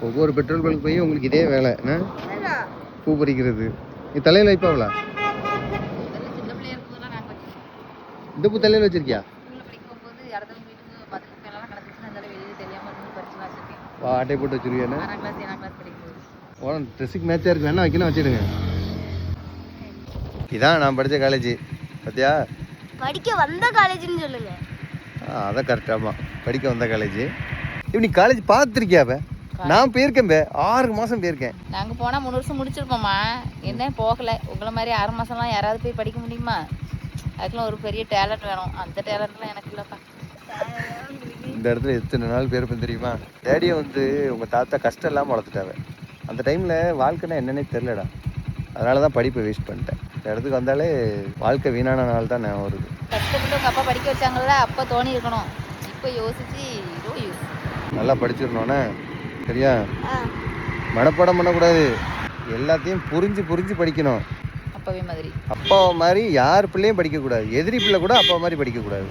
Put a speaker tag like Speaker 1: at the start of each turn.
Speaker 1: ஒவ்வொரு petrol bunk போய் உங்களுக்கு இதே வேலை என்ன? பூ பறிக்கிறது. நீ தலையில் வைப்பாவளா? இந்த பூ தலையில் வச்சிருக்கியா? வா ஆட்டை போட்டு வச்சிருக்கியா? ட்ரெஸ்ஸுக்கு மேட்சாக இருக்கு, வேணா வைக்கணும் வச்சிடுங்க. இதான் நான் படித்த காலேஜ் பார்த்தியா?
Speaker 2: படிக்க வந்த காலேஜ்னு சொல்லுங்க.
Speaker 1: அதான் கரெக்டாமா, படிக்க வந்த காலேஜ். இப்படி காலேஜ் பார்த்துருக்கியாப்ப? நான் போயிருக்கேன், 6 மாதம் போயிருக்கேன்.
Speaker 3: நாங்கள் போனால் 3 வருஷம் முடிச்சிருப்போம்மா. என்ன போகலை. உங்களை மாதிரி 6 மாதம்லாம் யாராவது போய் படிக்க முடியுமா? அதுக்கெல்லாம் ஒரு பெரிய டேலண்ட் வேணும். அந்த டேலண்ட்லாம் எனக்கு இல்லைப்பா.
Speaker 1: இந்த இடத்துல எத்தனை நாள் பேருப்பேன் தெரியுமா? டேடியை வந்து உங்கள் தாத்தா கஷ்டம் இல்லாமல் வளர்த்துட்டாங்க. அந்த டைமில் வாழ்க்கைன்னா என்னன்னே தெரிலடா. அதனால தான் படிப்பை வேஸ்ட் பண்ணிட்டேன். இந்த இடத்துக்கு வந்தாலே வாழ்க்கை வீணான நாள் தான் நான் வருது.
Speaker 3: கஷ்டப்பட்டு உங்கள் அப்பா படிக்க வச்சாங்கல்ல, அப்போ தோணி இருக்கணும். இப்போ யோசிச்சு
Speaker 1: நல்லா படிச்சிடணும்னா சரியா? மனப்பாடம் பண்ணக்கூடாது, எல்லாத்தையும் புரிஞ்சு புரிஞ்சு படிக்கணும்.
Speaker 3: அப்பவே மாதிரி
Speaker 1: அப்பா மாதிரி யார் பிள்ளையும் படிக்கக்கூடாது. எதிரி பிள்ளை கூட அப்பா மாதிரி படிக்கக்கூடாது.